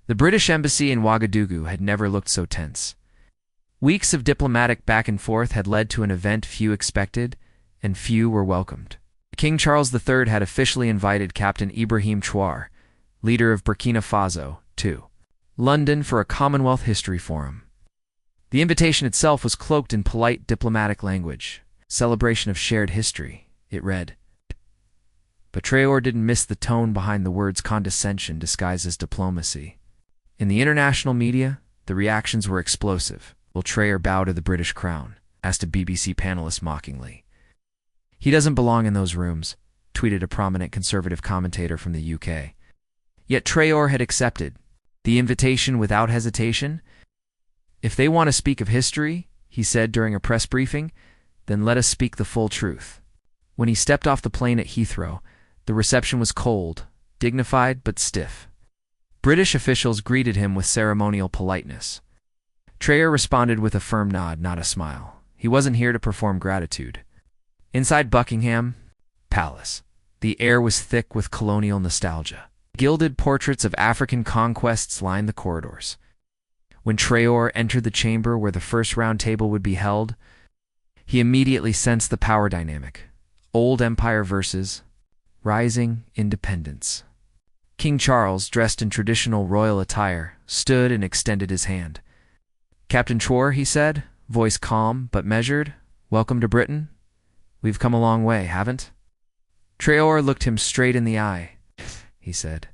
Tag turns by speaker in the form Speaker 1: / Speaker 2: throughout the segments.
Speaker 1: The British embassy in Wagadugu had never looked so tense. Weeks of diplomatic back and forth had led to an event few expected, and few were welcomed. King Charles III had officially invited Captain Ibrahim Traoré, leader of Burkina Faso, to London for a Commonwealth History Forum. The invitation itself was cloaked in polite diplomatic language. Celebration of shared history, it read. But Traoré didn't miss the tone behind the words condescension disguised as diplomacy. In the international media, the reactions were explosive. Will Traoré bow to the British crown? Asked a BBC panelist mockingly. He doesn't belong in those rooms, tweeted a prominent conservative commentator from the UK. Yet Traoré had accepted the invitation without hesitation. If they want to speak of history, he said during a press briefing, then let us speak the full truth. When he stepped off the plane at Heathrow, the reception was cold, dignified but stiff. British officials greeted him with ceremonial politeness. Traoré responded with a firm nod, not a smile. He wasn't here to perform gratitude. Inside Buckingham Palace, the air was thick with colonial nostalgia. Gilded portraits of African conquests lined the corridors. When Traoré entered the chamber where the first round table would be held, he immediately sensed the power dynamic. Old empire versus rising independence. King Charles, dressed in traditional royal attire, stood and extended his hand. Captain Traoré, he said, voice calm but measured, welcome to Britain. We've come a long way, haven't? Traoré looked him straight in the eye. He said,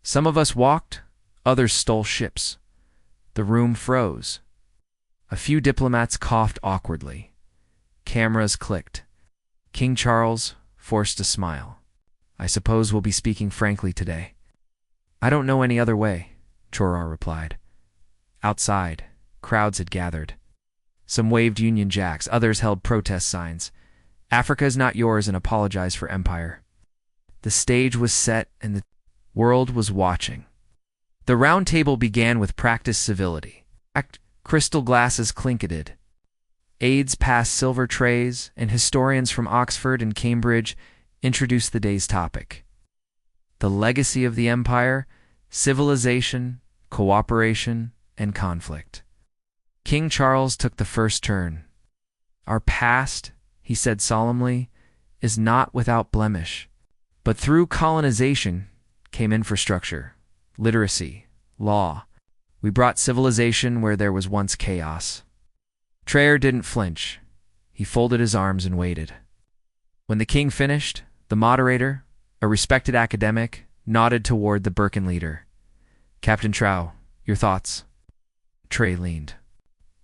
Speaker 1: some of us walked, others stole ships. The room froze. A few diplomats coughed awkwardly. Cameras clicked. King Charles forced a smile. I suppose we'll be speaking frankly today. I don't know any other way, Traoré replied. Outside, crowds had gathered. Some waved Union Jacks, others held protest signs. Africa is not yours and apologize for empire. The stage was set and the world was watching. The round table began with practiced civility. Crystal glasses clinketed. Aides passed silver trays, and historians from Oxford and Cambridge introduced the day's topic. The legacy of the empire, civilization, cooperation, and conflict. King Charles took the first turn. Our past, he said solemnly, is not without blemish. But through colonization came infrastructure, literacy, law. We brought civilization where there was once chaos. Traoré didn't flinch. He folded his arms and waited. When the king finished, the moderator, a respected academic, nodded toward the Burkina leader. Captain Traoré, your thoughts? Traoré leaned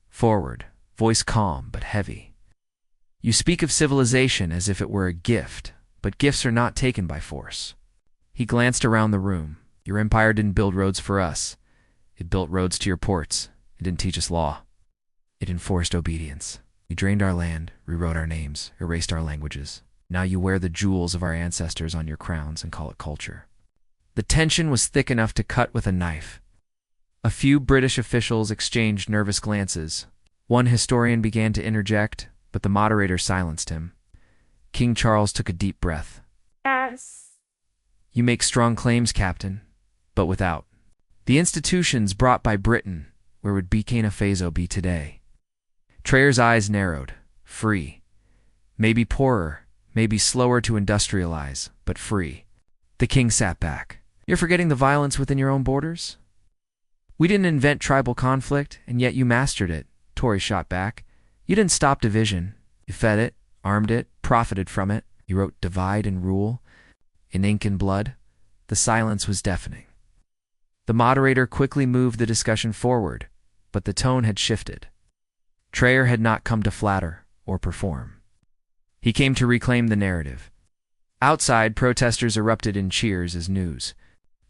Speaker 1: forward, voice calm but heavy. You speak of civilization as if it were a gift, but gifts are not taken by force. He glanced around the room. Your empire didn't build roads for us. It built roads to your ports. It didn't teach us law. It enforced obedience. You drained our land, rewrote our names, erased our languages. Now you wear the jewels of our ancestors on your crowns and call it culture. The tension was thick enough to cut with a knife. A few British officials exchanged nervous glances. One historian began to interject, but the moderator silenced him. King Charles took a deep breath.
Speaker 2: Yes.
Speaker 1: You make strong claims, Captain, but without the institutions brought by Britain, where would Burkina Faso be today? Traoré's eyes narrowed. Free. Maybe poorer, maybe slower to industrialize, but free. The king sat back. You're forgetting the violence within your own borders? We didn't invent tribal conflict, and yet you mastered it, Traoré shot back. You didn't stop division. You fed it, armed it, profited from it. You wrote divide and rule. In ink and blood. The silence was deafening. The moderator quickly moved the discussion forward, but the tone had shifted. Traoré had not come to flatter or perform. He came to reclaim the narrative. Outside, protesters erupted in cheers as news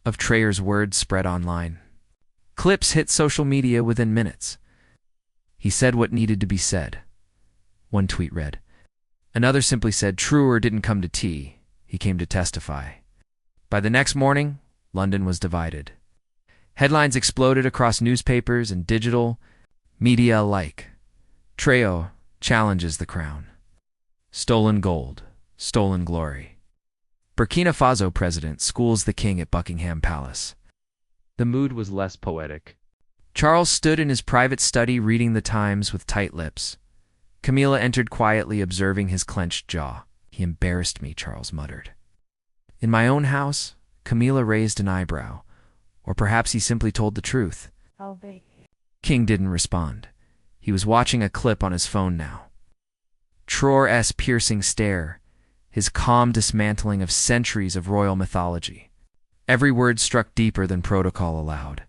Speaker 1: of Traoré's words spread online. Clips hit social media within minutes. He said what needed to be said. One tweet read. Another simply said, Traoré didn't come to tea, he came to testify. By the next morning, London was divided. Headlines exploded across newspapers and digital media alike. Traoré challenges the crown. Stolen gold, stolen glory. Burkina Faso president schools the king at Buckingham Palace.
Speaker 2: The mood was less poetic.
Speaker 1: Charles stood in his private study reading the Times with tight lips. Camilla entered quietly, observing his clenched jaw. "He embarrassed me," Charles muttered. "In my own house?" Camilla raised an eyebrow. Or perhaps he simply told the truth. King didn't respond. He was watching a clip on his phone now. Traoré's piercing stare, his calm dismantling of centuries of royal mythology. Every word struck deeper than protocol allowed.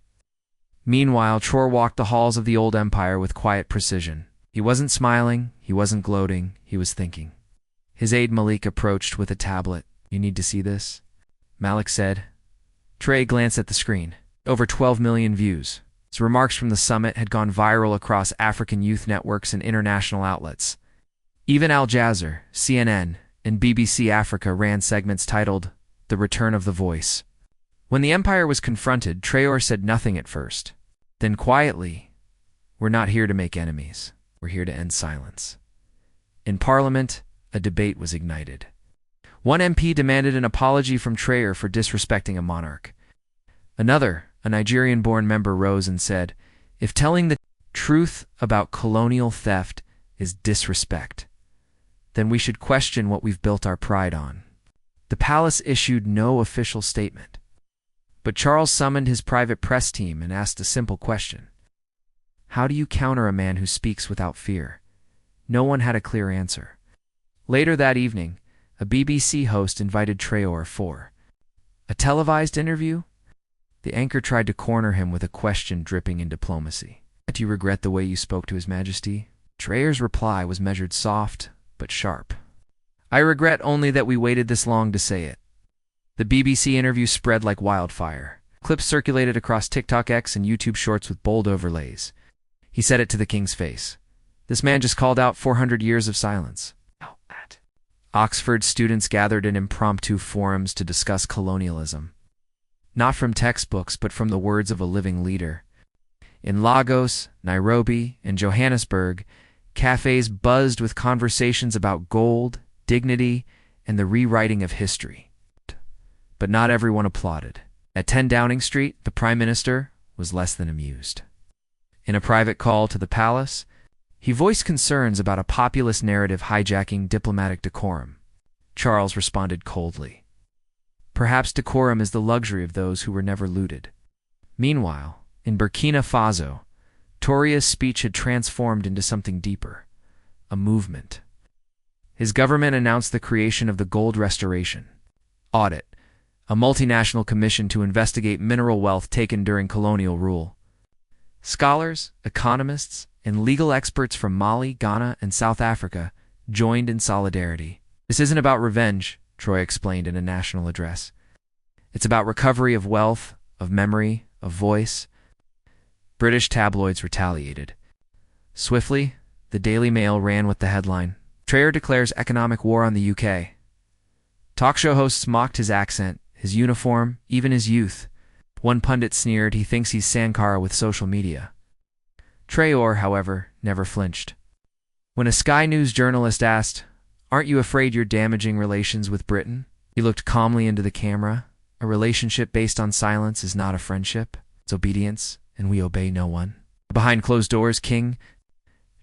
Speaker 1: Meanwhile, Traoré walked the halls of the old empire with quiet precision. He wasn't smiling, he wasn't gloating, he was thinking. His aide Malik approached with a tablet. "You need to see this," Malik said. Traoré glanced at the screen. Over 12 million views. His remarks from the summit had gone viral across African youth networks and international outlets. Even Al Jazeera, CNN, and BBC Africa ran segments titled "The Return of the Voice." When the empire was confronted, Traoré said nothing at first. Then quietly, "We're not here to make enemies. We're here to end silence." In Parliament, a debate was ignited. One MP demanded an apology from Traoré for disrespecting a monarch. Another, a Nigerian-born member, rose and said, "If telling the truth about colonial theft is disrespect, then we should question what we've built our pride on." The palace issued no official statement. But Charles summoned his private press team and asked a simple question. How do you counter a man who speaks without fear? No one had a clear answer. Later that evening, a BBC host invited Traoré for a televised interview. The anchor tried to corner him with a question dripping in diplomacy. "Do you regret the way you spoke to His Majesty?" Traoré's reply was measured, soft but sharp. "I regret only that we waited this long to say it." The BBC interview spread like wildfire. Clips circulated across TikTok, X, and YouTube Shorts with bold overlays. He said it to the king's face. This man just called out 400 years of silence. Oxford students gathered in impromptu forums to discuss colonialism. Not from textbooks, but from the words of a living leader. In Lagos, Nairobi, and Johannesburg, cafes buzzed with conversations about gold, dignity, and the rewriting of history. But not everyone applauded. At 10 Downing Street, the Prime Minister was less than amused. In a private call to the palace, he voiced concerns about a populist narrative hijacking diplomatic decorum. Charles responded coldly. Perhaps decorum is the luxury of those who were never looted. Meanwhile, in Burkina Faso, Traoré's speech had transformed into something deeper, a movement. His government announced the creation of the Gold Restoration Audit, a multinational commission to investigate mineral wealth taken during colonial rule. Scholars, economists, and legal experts from Mali, Ghana, and South Africa joined in solidarity. "This isn't about revenge," Traoré explained in a national address. "It's about recovery of wealth, of memory, of voice." British tabloids retaliated. Swiftly, the Daily Mail ran with the headline, "Traoré declares economic war on the UK." Talk show hosts mocked his accent, his uniform, even his youth. One pundit sneered, "He thinks he's Sankara with social media." Traoré, however, never flinched. When a Sky News journalist asked, "Aren't you afraid you're damaging relations with Britain?" he looked calmly into the camera. "A relationship based on silence is not a friendship. It's obedience, and we obey no one." Behind closed doors, King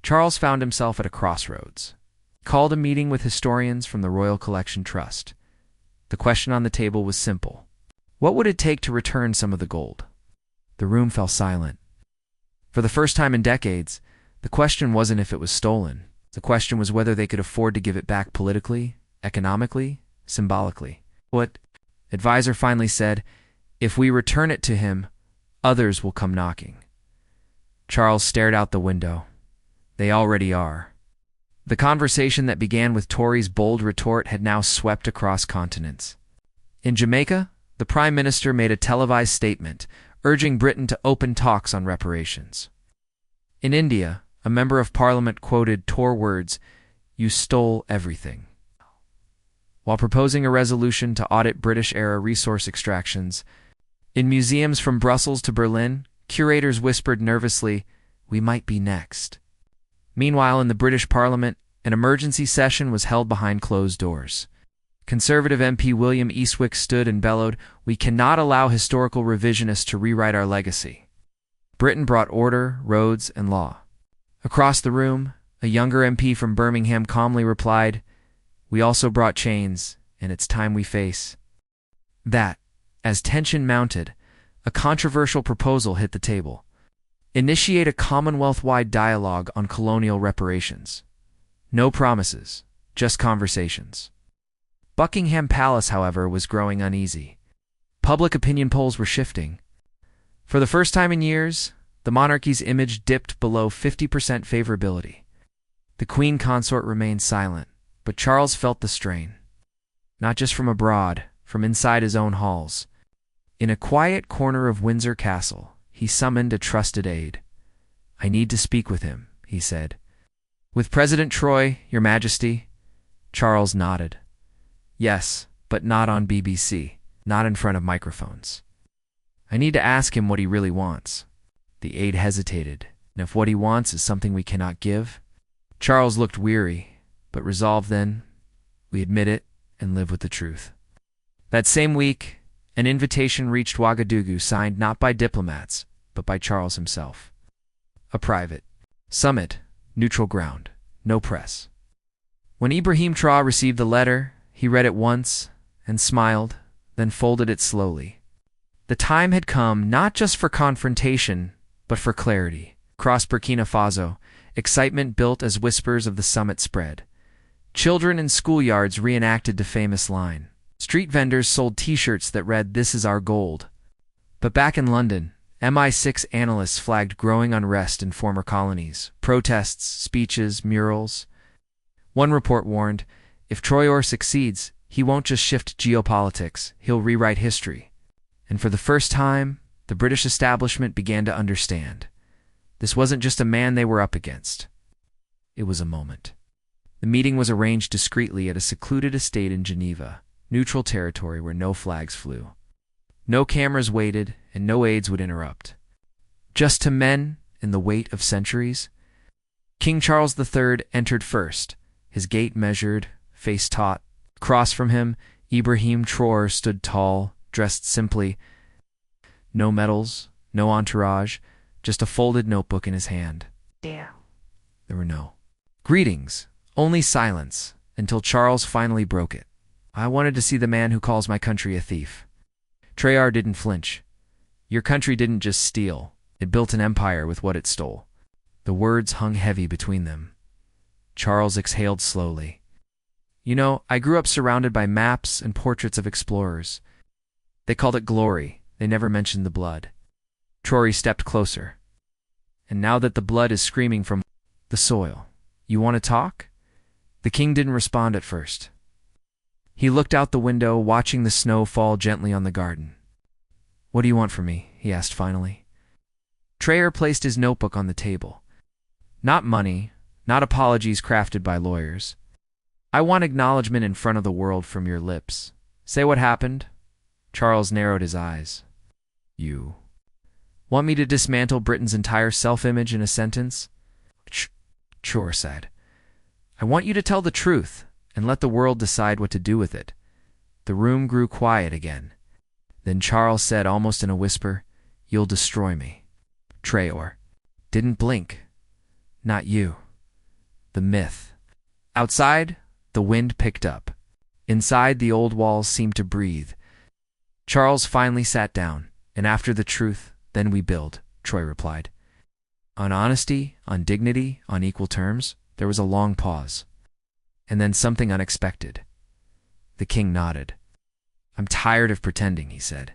Speaker 1: Charles found himself at a crossroads. He called a meeting with historians from the Royal Collection Trust. The question on the table was simple. What would it take to return some of the gold? The room fell silent. For the first time in decades, the question wasn't if it was stolen. The question was whether they could afford to give it back politically, economically, symbolically. What advisor finally said, "If we return it to him, others will come knocking." Charles stared out the window. They already are. The conversation that began with Tory's bold retort had now swept across continents. In Jamaica, the Prime Minister made a televised statement, urging Britain to open talks on reparations. In India, a member of Parliament quoted Tory words, "You stole everything," while proposing a resolution to audit British-era resource extractions. In museums from Brussels to Berlin, curators whispered nervously, "We might be next." Meanwhile, in the British Parliament, an emergency session was held behind closed doors. Conservative MP William Eastwick stood and bellowed, "We cannot allow historical revisionists to rewrite our legacy." Britain brought order, roads, and law. Across the room, a younger MP from Birmingham calmly replied, "We also brought chains, and it's time we face that." As tension mounted, a controversial proposal hit the table. Initiate a Commonwealth-wide dialogue on colonial reparations. No promises, just conversations. Buckingham Palace, however, was growing uneasy. Public opinion polls were shifting. For the first time in years, the monarchy's image dipped below 50% favorability. The Queen Consort remained silent, but Charles felt the strain. Not just from abroad, from inside his own halls. In a quiet corner of Windsor Castle, he summoned a trusted aide. "I need to speak with him," he said. "With President Traoré, Your Majesty?" Charles nodded. "Yes, but not on BBC, not in front of microphones. I need to ask him what he really wants." The aide hesitated. "And if what he wants is something we cannot give?" Charles looked weary, but resolved then, "We admit it and live with the truth." That same week, an invitation reached Wagadugu signed not by diplomats, but by Charles himself. A private summit, neutral ground, no press. When Ibrahim Traoré received the letter, he read it once and smiled, then folded it slowly. The time had come not just for confrontation, but for clarity. Across Burkina Faso, excitement built as whispers of the summit spread. Children in schoolyards reenacted the famous line. Street vendors sold T-shirts that read, "This is our gold." But back in London, MI6 analysts flagged growing unrest in former colonies. Protests, speeches, murals. One report warned, if Traoré succeeds, he won't just shift geopolitics, he'll rewrite history. And for the first time, the British establishment began to understand. This wasn't just a man they were up against. It was a moment. The meeting was arranged discreetly at a secluded estate in Geneva, neutral territory where no flags flew. No cameras waited, and no aides would interrupt. Just two men in the weight of centuries. King Charles III entered first, his gait measured, face taut. Across from him, Ibrahim Traoré stood tall, dressed simply. No medals, no entourage, just a folded notebook in his hand. There were no greetings, only silence, until Charles finally broke it. "I wanted to see the man who calls my country a thief." Traoré didn't flinch. "Your country didn't just steal, it built an empire with what it stole." The words hung heavy between them. Charles exhaled slowly. "You know, I grew up surrounded by maps and portraits of explorers. They called it glory, they never mentioned the blood." Traoré stepped closer. "And now that the blood is screaming from the soil, you want to talk?" The king didn't respond at first. He looked out the window, watching the snow fall gently on the garden. "What do you want from me?" he asked finally. Traoré placed his notebook on the table. "Not money, not apologies crafted by lawyers. I want acknowledgement in front of the world from your lips. Say what happened." Charles narrowed his eyes. "You want me to dismantle Britain's entire self-image in a sentence?" Traoré said. "I want you to tell the truth and let the world decide what to do with it." The room grew quiet again. Then Charles said almost in a whisper, "You'll destroy me." Traoré didn't blink. "Not you. The myth." Outside, the wind picked up. Inside, the old walls seemed to breathe. Charles finally sat down, and after the truth, then we build, Traoré replied. On honesty, on dignity, on equal terms, there was a long pause. And then something unexpected. The king nodded. "I'm tired of pretending," he said.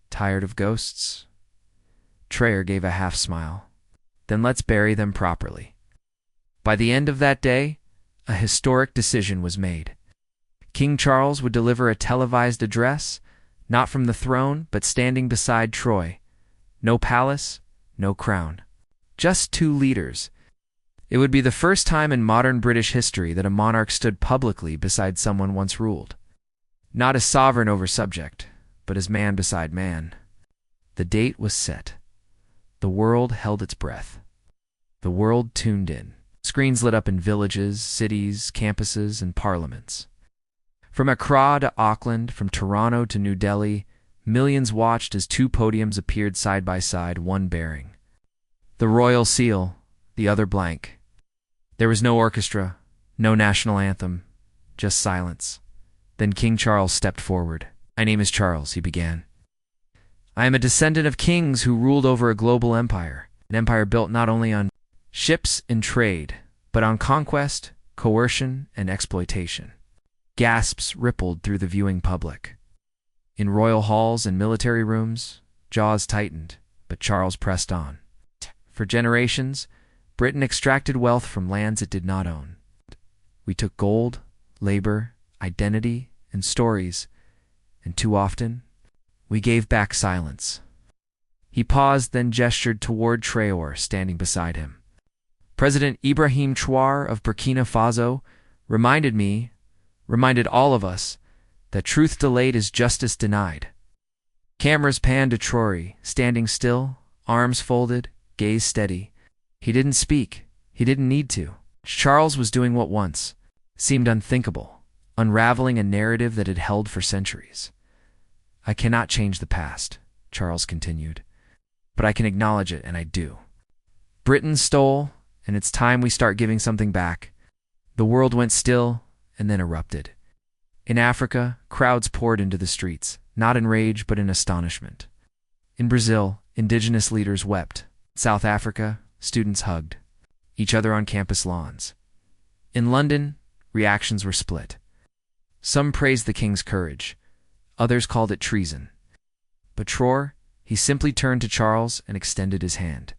Speaker 1: "Tired of ghosts?" Traoré gave a half smile. "Then let's bury them properly." By the end of that day, a historic decision was made. King Charles would deliver a televised address, not from the throne, but standing beside Traoré. No palace, no crown. Just two leaders. It would be the first time in modern British history that a monarch stood publicly beside someone once ruled. Not as sovereign over subject, but as man beside man. The date was set. The world held its breath. The world tuned in. Screens lit up in villages, cities, campuses, and parliaments. From Accra to Auckland, from Toronto to New Delhi, millions watched as two podiums appeared side by side, one bearing the royal seal, the other blank. There was no orchestra, no national anthem, just silence. Then King Charles stepped forward. "My name is Charles," he began. "I am a descendant of kings who ruled over a global empire, an empire built not only on ships and trade, but on conquest, coercion, and exploitation." Gasps rippled through the viewing public. In royal halls and military rooms, jaws tightened, but Charles pressed on. For generations, Britain extracted wealth from lands it did not own. We took gold, labor, identity, and stories, and too often, we gave back silence. He paused, then gestured toward Traoré, standing beside him. President Ibrahim Traoré of Burkina Faso reminded all of us that truth delayed is justice denied. Cameras panned to Traoré, standing still, arms folded, gaze steady. He didn't speak. He didn't need to. Charles was doing what once seemed unthinkable, unraveling a narrative that had held for centuries. "I cannot change the past," Charles continued, "but I can acknowledge it, and I do. Britain stole, and it's time we start giving something back." The world went still and then erupted. In Africa, crowds poured into the streets, not in rage but in astonishment. In Brazil, indigenous leaders wept. South Africa, students hugged each other on campus lawns. In London, reactions were split. Some praised the king's courage. Others called it treason. But Traoré, he simply turned to Charles and extended his hand.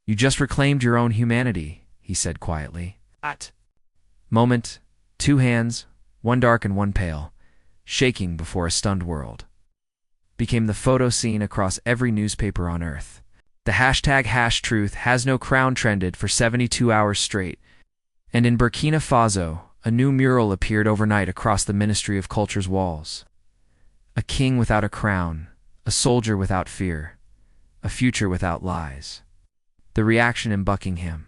Speaker 1: "You just reclaimed your own humanity," he said quietly. At moment, two hands, one dark and one pale, shaking before a stunned world, became the photo scene across every newspaper on Earth. The ##truth has no crown trended for 72 hours straight, and in Burkina Faso, a new mural appeared overnight across the Ministry of Culture's walls. A king without a crown, a soldier without fear, a future without lies. The reaction in Buckingham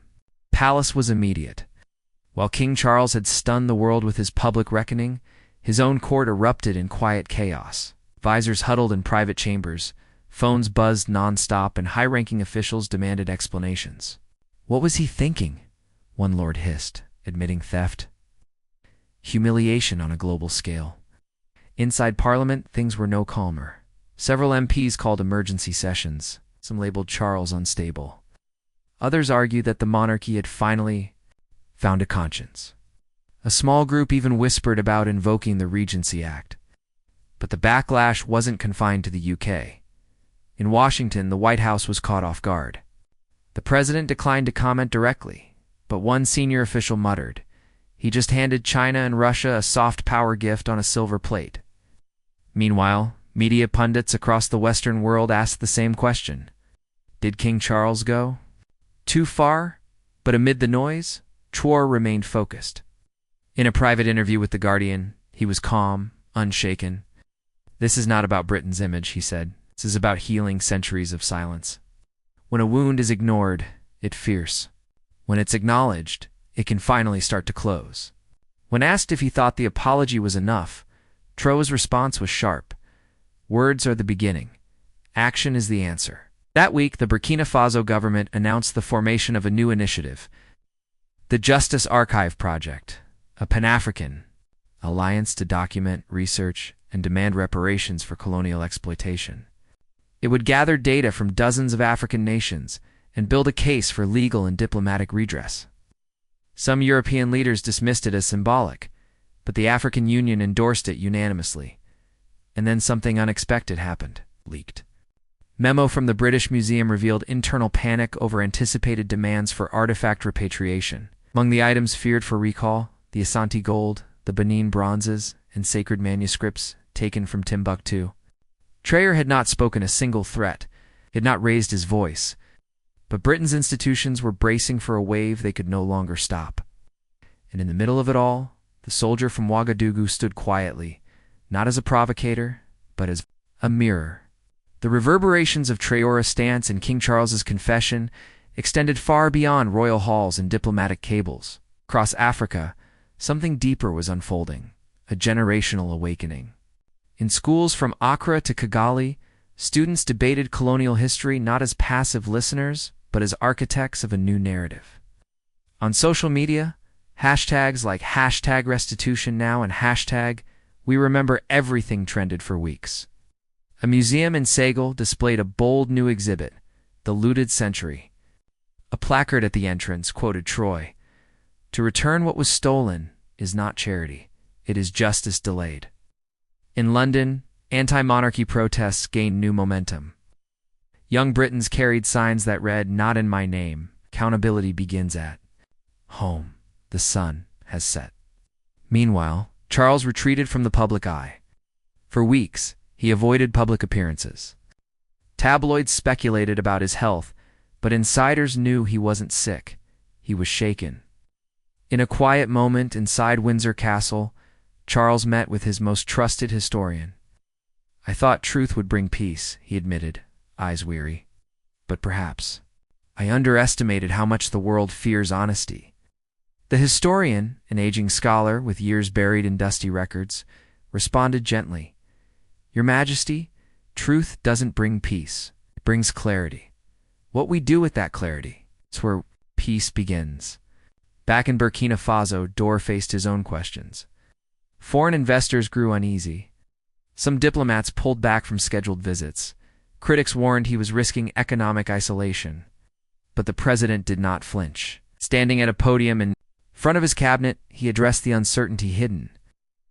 Speaker 1: Palace was immediate. While King Charles had stunned the world with his public reckoning, his own court erupted in quiet chaos. Visors huddled in private chambers, phones buzzed non-stop, and high-ranking officials demanded explanations. "What was he thinking?" one lord hissed, admitting theft. Humiliation on a global scale. Inside Parliament, things were no calmer. Several MPs called emergency sessions. Some labeled Charles unstable. Others argued that the monarchy had finally found a conscience. A small group even whispered about invoking the Regency Act. But the backlash wasn't confined to the UK. In Washington, the White House was caught off guard. The president declined to comment directly, but one senior official muttered, "He just handed China and Russia a soft power gift on a silver plate." Meanwhile, media pundits across the Western world asked the same question. Did King Charles go too far? But amid the noise, Traoré remained focused. In a private interview with The Guardian, he was calm, unshaken. "This is not about Britain's image," he said. "This is about healing centuries of silence. When a wound is ignored, it's fierce. When it's acknowledged, it can finally start to close." When asked if he thought the apology was enough, Traoré's response was sharp. "Words are the beginning. Action is the answer." That week, the Burkina Faso government announced the formation of a new initiative, the Justice Archive Project, a Pan-African alliance to document, research, and demand reparations for colonial exploitation. It would gather data from dozens of African nations and build a case for legal and diplomatic redress. Some European leaders dismissed it as symbolic, but the African Union endorsed it unanimously. And then something unexpected happened. Leaked. Memo from the British Museum revealed internal panic over anticipated demands for artifact repatriation. Among the items feared for recall, the Asante gold, the Benin bronzes, and sacred manuscripts taken from Timbuktu. Traoré had not spoken a single threat. He had not raised his voice. But Britain's institutions were bracing for a wave they could no longer stop. And in the middle of it all, the soldier from Wagadugu stood quietly, not as a provocator, but as a mirror. The reverberations of Traoré's stance and King Charles's confession extended far beyond royal halls and diplomatic cables. Across Africa, something deeper was unfolding, a generational awakening. In schools from Accra to Kigali, students debated colonial history not as passive listeners, but as architects of a new narrative. On social media, hashtags like #RestitutionNow and #WeRememberEverything trended for weeks. A museum in Segal displayed a bold new exhibit, The Looted Century. A placard at the entrance quoted Troy, "To return what was stolen is not charity, it is justice delayed." In London, anti-monarchy protests gained new momentum. Young Britons carried signs that read, "Not in my name, accountability begins at home. The sun has set." Meanwhile, Charles retreated from the public eye. For weeks, he avoided public appearances. Tabloids speculated about his health, but insiders knew he wasn't sick. He was shaken. In a quiet moment inside Windsor Castle, Charles met with his most trusted historian. "I thought truth would bring peace," he admitted, eyes weary. "But perhaps I underestimated how much the world fears honesty." The historian, an aging scholar with years buried in dusty records, responded gently, "Your Majesty, truth doesn't bring peace. It brings clarity. What we do with that clarity is where peace begins." Back in Burkina Faso, Dor faced his own questions. Foreign investors grew uneasy. Some diplomats pulled back from scheduled visits. Critics warned he was risking economic isolation. But the president did not flinch. Standing at a podium in front of his cabinet, he addressed the uncertainty hidden.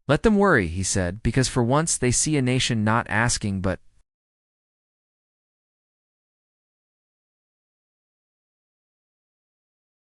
Speaker 1: "Let them worry," he said, "because for once they see a nation not asking but